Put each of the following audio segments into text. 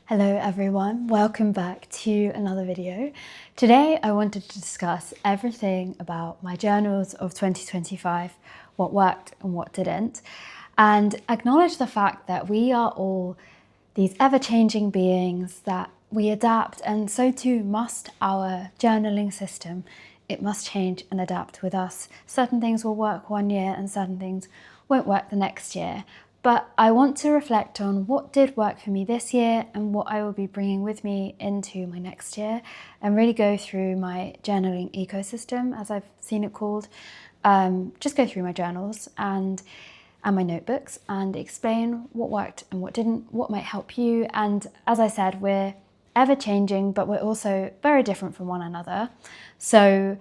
Hello everyone, welcome back to another video. Today I wanted to discuss everything about my journals of 2025, what worked and what didn't, and acknowledge the fact that we are all these ever-changing beings, that we adapt, and so too must our journaling system. It must change and adapt with us. Certain things will work one year and certain things won't work the next year. But I want to reflect on what did work for me this year and what I will be bringing with me into my next year, and really go through my journaling ecosystem, as I've seen it called. Just go through my journals and my notebooks and explain what worked and what didn't, what might help you. And as I said, we're ever changing, but we're also very different from one another. So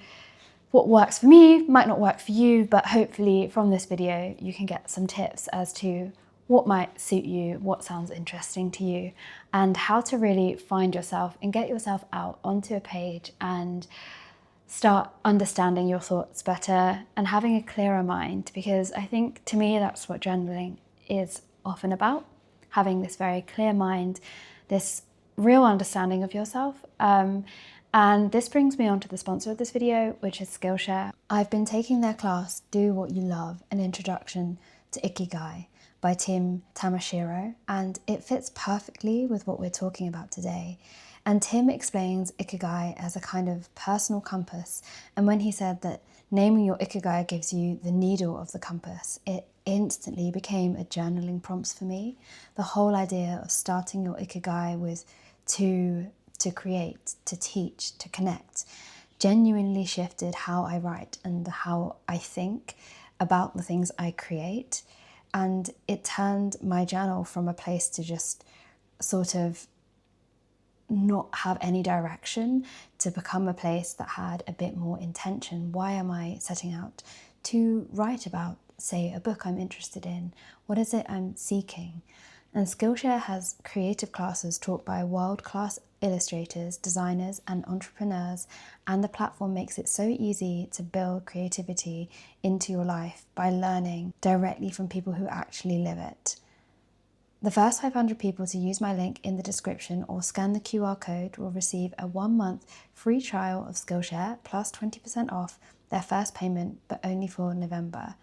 what works for me might not work for you, but hopefully from this video you can get some tips as to what might suit you, what sounds interesting to you, and how to really find yourself and get yourself out onto a page and start understanding your thoughts better and having a clearer mind. Because I think, to me, that's what journaling is often about, having this very clear mind, this real understanding of yourself. And this brings me on to the sponsor of this video, which is Skillshare. I've been taking their class, Do What You Love, An Introduction to Ikigai by Tim Tamashiro, and it fits perfectly with what we're talking about today. And Tim explains Ikigai as a kind of personal compass, and when he said that naming your Ikigai gives you the needle of the compass, it instantly became a journaling prompt for me. The whole idea of starting your Ikigai with to create, to teach, to connect, genuinely shifted how I write and how I think about the things I create. And it turned my journal from a place to just sort of not have any direction to become a place that had a bit more intention. Why am I setting out to write about, say, a book I'm interested in? What is it I'm seeking? And Skillshare has creative classes taught by world-class illustrators, designers, and entrepreneurs, and the platform makes it so easy to build creativity into your life by learning directly from people who actually live it. The first 500 people to use my link in the description or scan the QR code will receive a 1-month free trial of Skillshare plus 20% off their first payment, but only for November.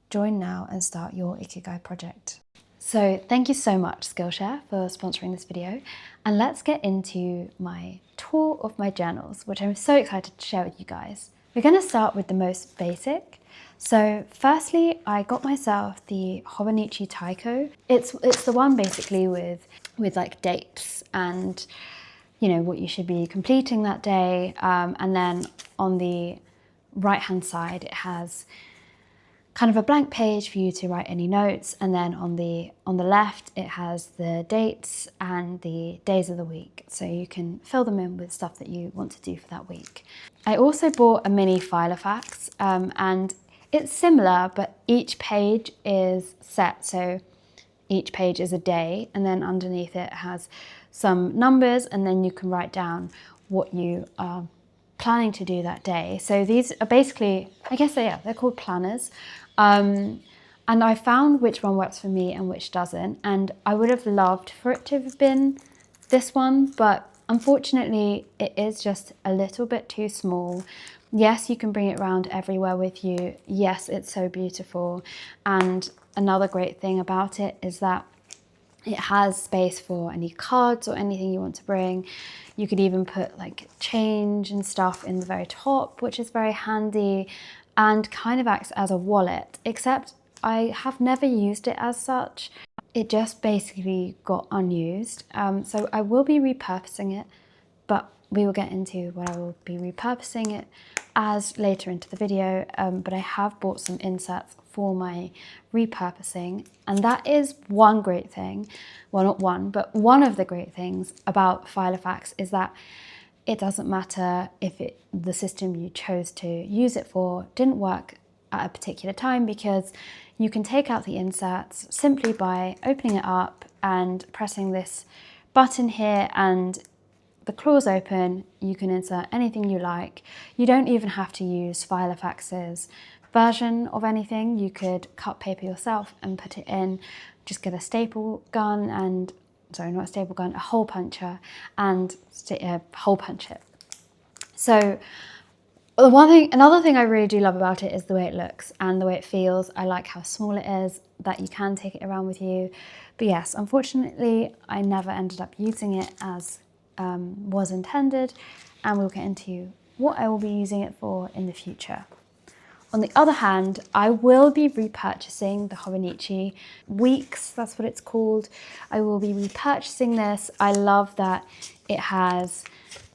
Join now and start your Ikigai project. So thank you so much, Skillshare, for sponsoring this video. And let's get into my tour of my journals, which I'm so excited to share with you guys. We're going to start with the most basic. So firstly, I got myself the Hobonichi Techo. It's the one basically with like dates and, you know, what you should be completing that day. And then on the right-hand side, it has kind of a blank page for you to write any notes, and then on the left it has the dates and the days of the week, so you can fill them in with stuff that you want to do for that week. I also bought a mini Filofax, and it's similar, but each page is set, so each page is a day, and then underneath it has some numbers, and then you can write down what you are planning to do that day. So these are basically, I guess they're called planners. And I found which one works for me and which doesn't. And I would have loved for it to have been this one, but unfortunately it is just a little bit too small. Yes, you can bring it around everywhere with you. Yes, it's so beautiful. And another great thing about it is that it has space for any cards or anything you want to bring. You could even put like change and stuff in the very top, which is very handy and kind of acts as a wallet, except I have never used it as such. It just basically got unused. So I will be repurposing it, but we will get into what I will be repurposing it as later into the video. But I have bought some inserts for my repurposing, and that is one great thing. Well, not one, but one of the great things about Filofax is that it doesn't matter if the system you chose to use it for didn't work at a particular time, because you can take out the inserts simply by opening it up and pressing this button here, and the claw's open. You can insert anything you like. You don't even have to use Filofax's version of anything. You could cut paper yourself and put it in, just get a staple gun and sorry, not a staple gun, a hole puncher, and a hole punch it. So another thing I really do love about it is the way it looks and the way it feels. I like how small it is, that you can take it around with you. But yes, unfortunately, I never ended up using it as was intended, and we'll get into what I will be using it for in the future. On the other hand, I will be repurchasing the Hobonichi Weeks, that's what it's called. I will be repurchasing this. I love that it has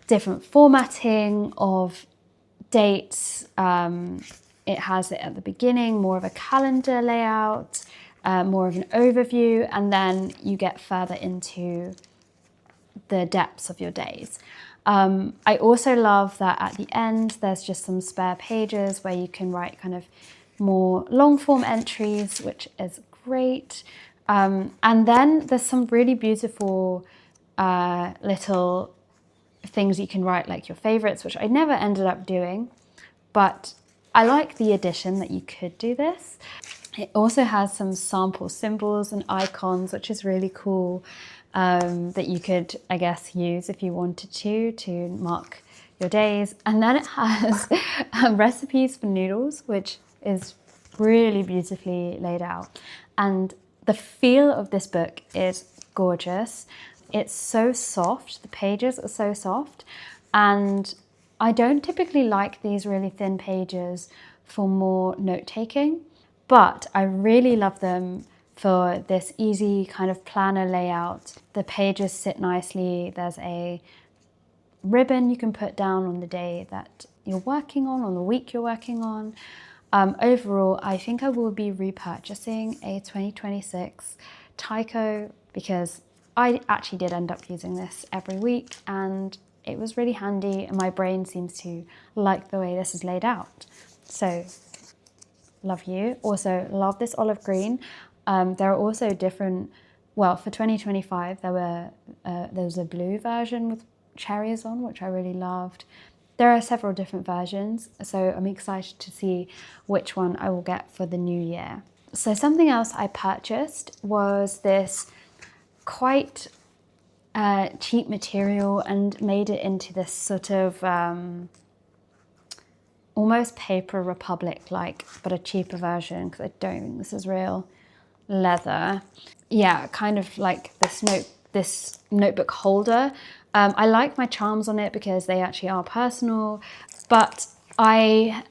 different formatting of dates. It has it at the beginning, more of a calendar layout, more of an overview, and then you get further into the depths of your days. I also love that at the end there's just some spare pages where you can write kind of more long form entries, which is great. And then there's some really beautiful little things you can write, like your favorites, which I never ended up doing, but I like the addition that you could do this. It also has some sample symbols and icons, which is really cool, that you could, I guess, use if you wanted to mark your days. And then it has recipes for noodles, which is really beautifully laid out. And the feel of this book is gorgeous. It's so soft, the pages are so soft, and I don't typically like these really thin pages for more note-taking, but I really love them for this easy kind of planner layout. The pages sit nicely. There's a ribbon you can put down on the day that you're working on the week you're working on. Overall, I think I will be repurchasing a 2026 Techo because I actually did end up using this every week and it was really handy, and my brain seems to like the way this is laid out. So, love you. Also, love this olive green. There are also different, well, for 2025, there was a blue version with cherries on, which I really loved. There are several different versions, so I'm excited to see which one I will get for the new year. So something else I purchased was this quite cheap material and made it into this sort of almost Paper Republic-like, but a cheaper version, because I don't think this is real leather. Yeah, kind of like this notebook holder. I like my charms on it because they actually are personal, but I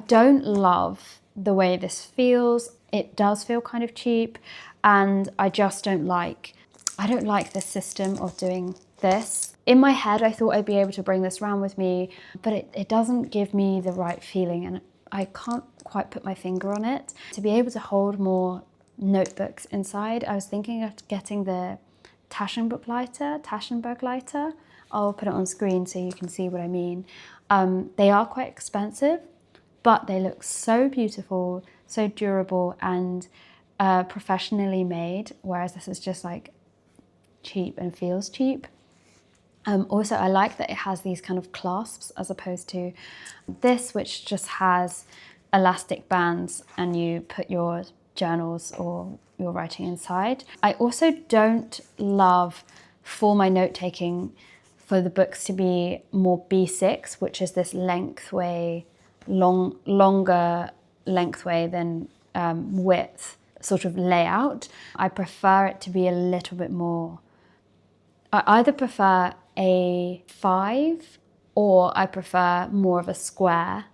don't love the way this feels. It does feel kind of cheap, and I just don't like the system of doing this. In my head, I thought I'd be able to bring this around with me, but it doesn't give me the right feeling, and I can't quite put my finger on it. To be able to hold more notebooks inside, I was thinking of getting the Taschenbegleiter. I'll put it on screen so you can see what I mean. They are quite expensive, but they look so beautiful, so durable, and professionally made, whereas this is just like cheap and feels cheap. Also, I like that it has these kind of clasps as opposed to this, which just has elastic bands and you put your journals or your writing inside. I also don't love, for my note-taking, for the books to be more B6, which is this longer lengthway than width sort of layout. I prefer it to be a little bit more, I either prefer A5 or I prefer more of a square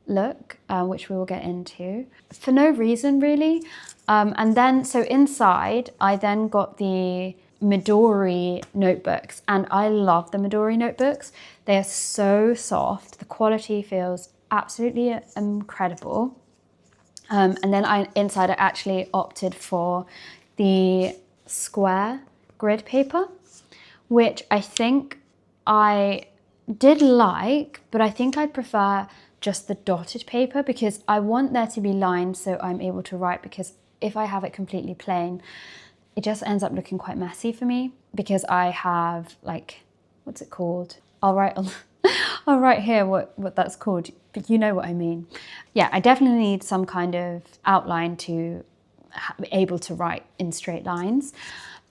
look, which we will get into, for no reason really. And then, so inside, I then got the Midori notebooks, and I love the Midori notebooks. They are so soft. The quality feels absolutely incredible. And then inside I actually opted for the square grid paper, which I think I did like, but I think I'd prefer just the dotted paper because I want there to be lines so I'm able to write, because if I have it completely plain, it just ends up looking quite messy for me, because I have, like, what's it called? I'll write here what that's called, but you know what I mean. Yeah, I definitely need some kind of outline to be able to write in straight lines.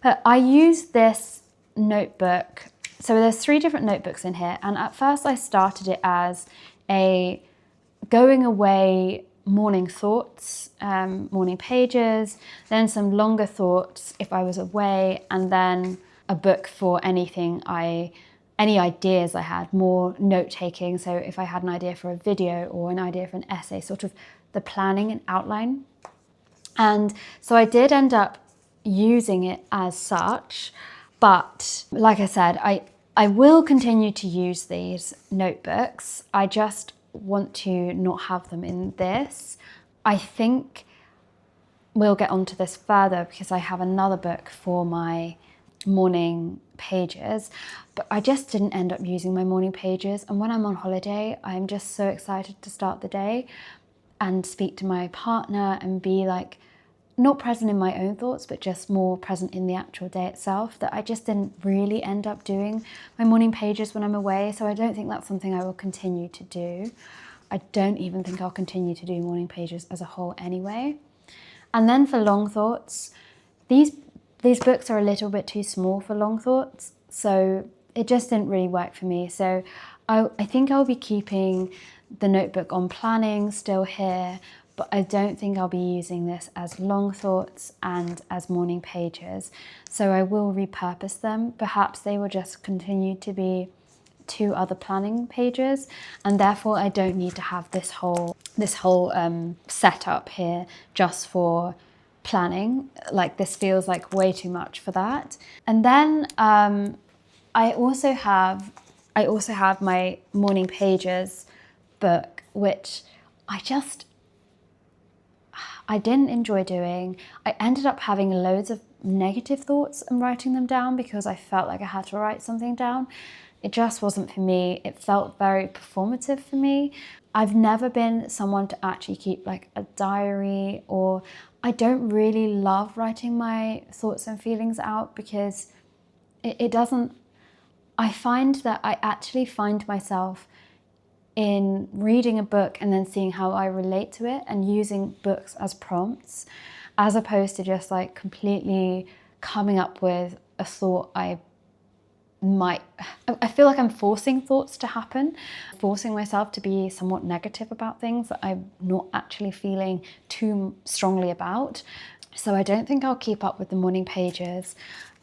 But I use this notebook. So there's 3 different notebooks in here. And at first I started it as a going away morning thoughts, morning pages, then some longer thoughts if I was away, and then a book for any ideas I had, more note-taking. So if I had an idea for a video or an idea for an essay, sort of the planning and outline. And so I did end up using it as such, but like I said, I will continue to use these notebooks. I just want to not have them in this. I think we'll get onto this further because I have another book for my morning pages, but I just didn't end up using my morning pages. And when I'm on holiday, I'm just so excited to start the day and speak to my partner and be like, not present in my own thoughts, but just more present in the actual day itself, that I just didn't really end up doing my morning pages when I'm away. So I don't think that's something I will continue to do. I don't even think I'll continue to do morning pages as a whole anyway. And then for long thoughts, these books are a little bit too small for long thoughts, so it just didn't really work for me. So I think I'll be keeping the notebook on planning still here, but I don't think I'll be using this as long thoughts and as morning pages. So I will repurpose them. Perhaps they will just continue to be 2 other planning pages, and therefore I don't need to have this whole setup here just for planning. Like, this feels like way too much for that. And then I also have my morning pages book, which I didn't enjoy doing. I ended up having loads of negative thoughts and writing them down because I felt like I had to write something down. It just wasn't for me. It felt very performative for me. I've never been someone to actually keep like a diary, or I don't really love writing my thoughts and feelings out because it doesn't, I find that I actually find myself in reading a book and then seeing how I relate to it and using books as prompts, as opposed to just like completely coming up with a thought I feel like I'm forcing thoughts to happen, forcing myself to be somewhat negative about things that I'm not actually feeling too strongly about. So I don't think I'll keep up with the morning pages.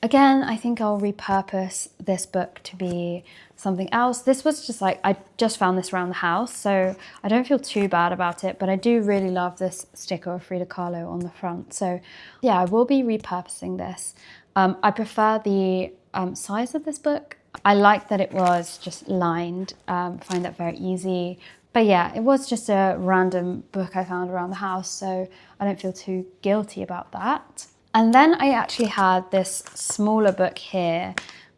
Again, I think I'll repurpose this book to be something else. This was just like, I just found this around the house, so I don't feel too bad about it, but I do really love this sticker of Frida Kahlo on the front. So yeah, I will be repurposing this. I prefer the size of this book. I like that it was just lined, find that very easy. But yeah, it was just a random book I found around the house, so I don't feel too guilty about that. And then I actually had this smaller book here,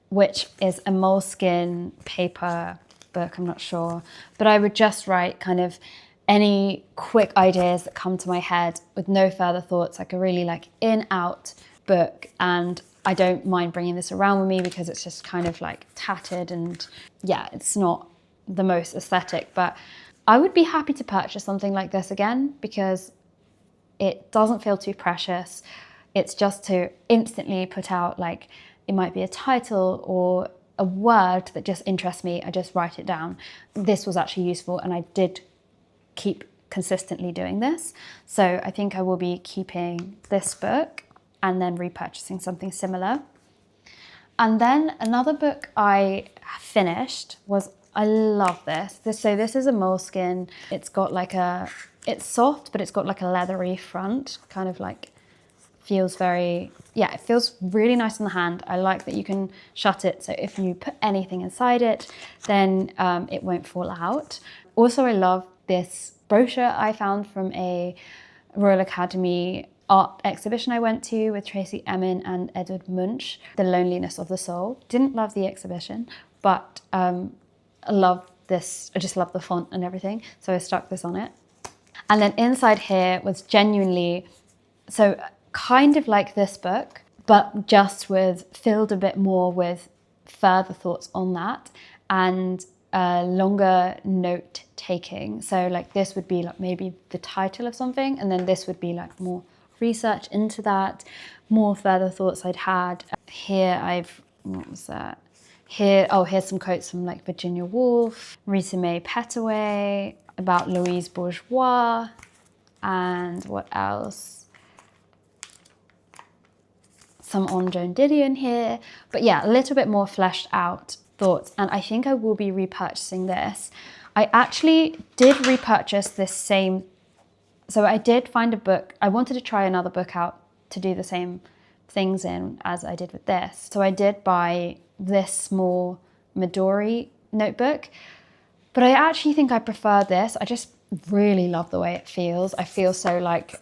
which is a Moleskin paper book, I'm not sure. But I would just write kind of any quick ideas that come to my head with no further thoughts, like a really like in-out book. And I don't mind bringing this around with me because it's just kind of like tattered and yeah, it's not the most aesthetic, but I would be happy to purchase something like this again because it doesn't feel too precious. It's just to instantly put out, like, it might be a title or a word that just interests me. I just write it down. This was actually useful and I did keep consistently doing this. So I think I will be keeping this book and then repurchasing something similar. And then another book I finished was, I love this. So this is a Moleskin. It's got like it's soft, but it's got like a leathery front, kind of like feels very, yeah, it feels really nice in the hand. I like that you can shut it, so if you put anything inside it, then it won't fall out. Also, I love this brochure I found from a Royal Academy art exhibition I went to with Tracy Emin and Edward Munch, The Loneliness of the Soul. Didn't love the exhibition, but I love this. I just love the font and everything, so I stuck this on it. And then inside here was genuinely, so kind of like this book, but just filled a bit more with further thoughts on that and longer note taking. So like this would be like maybe the title of something, and then this would be like more research into that, more further thoughts I'd had. Here what was that? Here, oh, here's some quotes from like Virginia Woolf, Rita Mae Petaway, about Louise Bourgeois, and what else? Some on Joan Didion here. But yeah, a little bit more fleshed out thoughts. And I think I will be repurchasing this. I actually did repurchase this same, so I did find a book. I wanted to try another book out to do the same things in as I did with this. So I did buy this small Midori notebook, but I actually think I prefer this. I just really love the way it feels. I feel so like,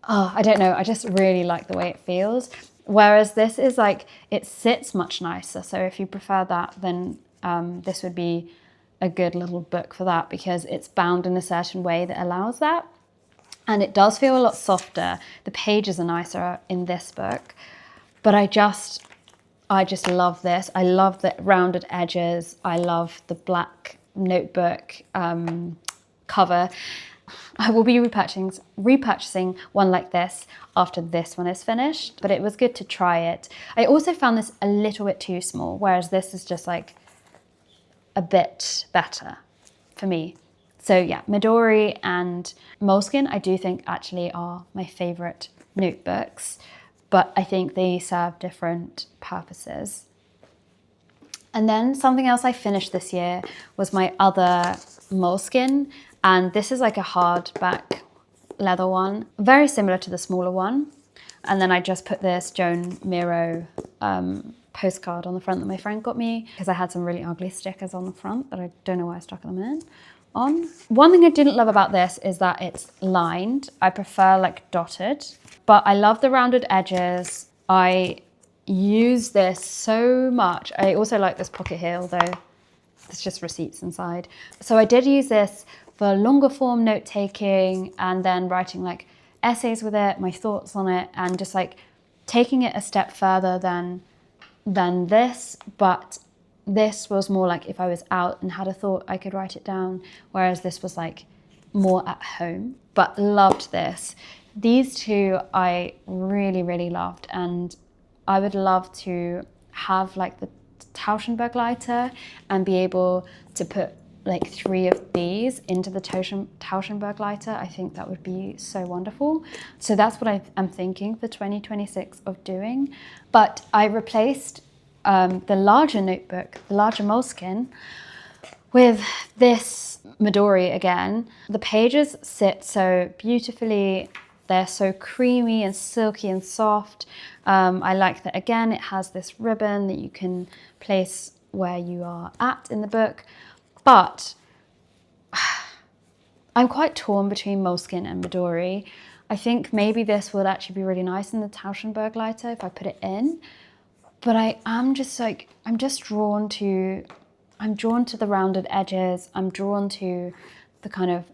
oh, I don't know, I just really like the way it feels. Whereas this is like, it sits much nicer. So if you prefer that, then this would be a good little book for that, because it's bound in a certain way that allows that. And it does feel a lot softer. The pages are nicer in this book, but I just love this. I love the rounded edges. I love the black notebook cover. I will be repurchasing one like this after this one is finished, but it was good to try it. I also found this a little bit too small, whereas this is just like a bit better for me. So yeah, Midori and Moleskin, I do think actually are my favorite notebooks, but I think they serve different purposes. And then something else I finished this year was my other Moleskin, and this is like a hardback leather one, very similar to the smaller one. And then I just put this Joan Miro postcard on the front that my friend got me, because I had some really ugly stickers on the front that I don't know why I stuck them in. One thing I didn't love about this is that it's lined. I prefer like dotted, but I love the rounded edges. I use this so much. I also like this pocket here, although there's just receipts inside. So I did use this for longer form note taking, and then writing like essays with it, my thoughts on it, and just like taking it a step further than this. But this was more like if I was out and had a thought, I could write it down, whereas this was like more at home. But loved this. These two I really, really loved, and I would love to have like the Taschenbegleiter and be able to put like 3 of these into the Taschenbegleiter. I think that would be so wonderful. So that's what I'm thinking for 2026 of doing. But I replaced the larger notebook, the larger Moleskin, with this Midori again. The pages sit so beautifully. They're so creamy and silky and soft. I like that, again, it has this ribbon that you can place where you are at in the book. But I'm quite torn between Moleskin and Midori. I think maybe this would actually be really nice in the Taschenbegleiter if I put it in. But I'm drawn to the rounded edges. I'm drawn to the kind of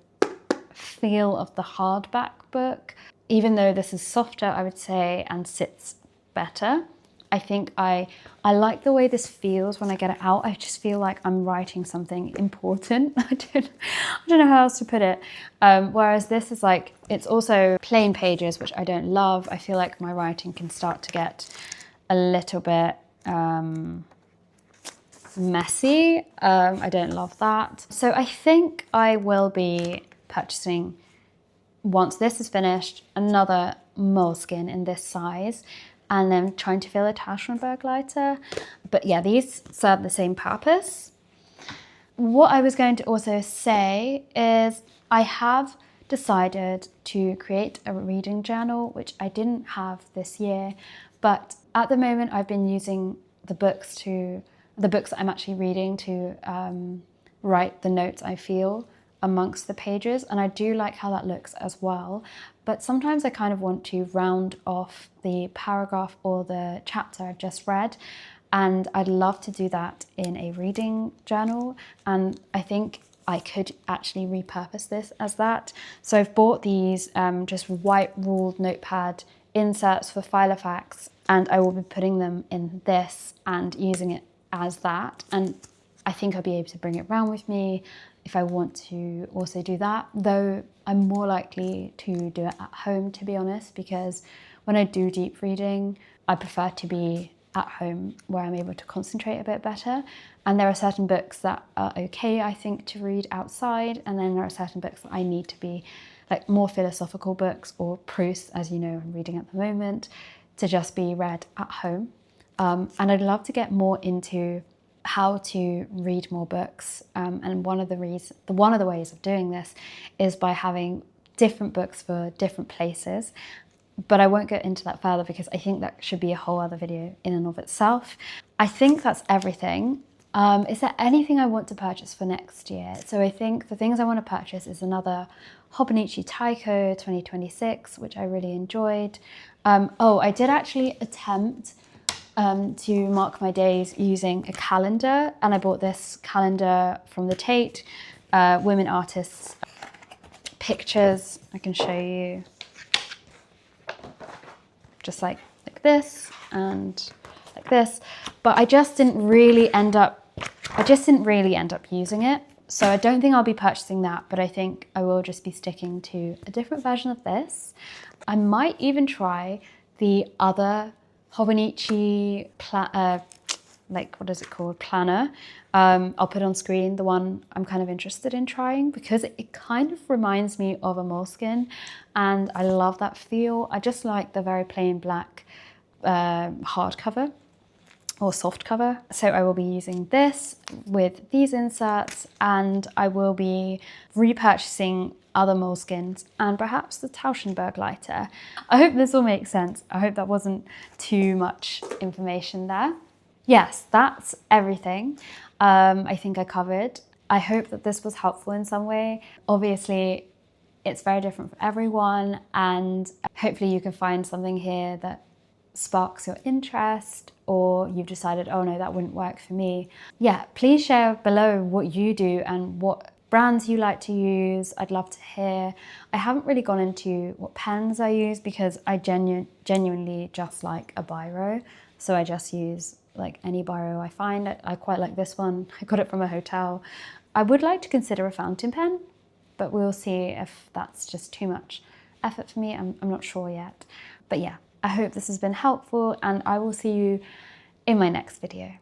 feel of the hardback book. Even though this is softer, I would say, and sits better, I think I like the way this feels when I get it out. I just feel like I'm writing something important. I don't know how else to put it. Whereas this is like, it's also plain pages, which I don't love. I feel like my writing can start to get a little bit messy. I don't love that. So I think I will be purchasing, once this is finished, another Moleskin in this size, and then trying to fill a Taschenbegleiter. But yeah, these serve the same purpose. What I was going to also say is I have decided to create a reading journal, which I didn't have this year, but at the moment I've been using the books that I'm actually reading to write the notes I feel amongst the pages, and I do like how that looks as well. But sometimes I kind of want to round off the paragraph or the chapter I've just read, and I'd love to do that in a reading journal, and I think I could actually repurpose this as that. So I've bought these just white ruled notepad inserts for Filofax, and I will be putting them in this and using it as that. And I think I'll be able to bring it around with me if I want to also do that, though I'm more likely to do it at home, to be honest, because when I do deep reading, I prefer to be at home where I'm able to concentrate a bit better. And there are certain books that are okay, I think, to read outside, and then there are certain books that I need to be like more philosophical books or proofs, as you know I'm reading at the moment, to just be read at home. And I'd love to get more into how to read more books. And one of the ways of doing this is by having different books for different places. But I won't get into that further because I think that should be a whole other video in and of itself. I think that's everything. Is there anything I want to purchase for next year? So I think the things I want to purchase is another Hobonichi Techo 2026, which I really enjoyed. I did actually attempt to mark my days using a calendar, and I bought this calendar from the Tate, women artists pictures. I can show you just like this and like this, but I just didn't really end up using it. So I don't think I'll be purchasing that, but I think I will just be sticking to a different version of this. I might even try the other Hobonichi what is it called? Planner. I'll put on screen the one I'm kind of interested in trying because it kind of reminds me of a Moleskin and I love that feel. I just like the very plain black hardcover or soft cover. So I will be using this with these inserts and I will be repurchasing other Moleskins and perhaps the Taschenbegleiter. I hope this all makes sense. I hope that wasn't too much information there. Yes, that's everything I think I covered. I hope that this was helpful in some way. Obviously, it's very different for everyone and hopefully you can find something here that sparks your interest or you've decided, oh no, that wouldn't work for me. Yeah, please share below what you do and what brands you like to use. I'd love to hear. I haven't really gone into what pens I use because I genuinely just like a biro. So I just use like any biro I find. I quite like this one. I got it from a hotel. I would like to consider a fountain pen, but we'll see if that's just too much effort for me. I'm not sure yet. But yeah, I hope this has been helpful and I will see you in my next video.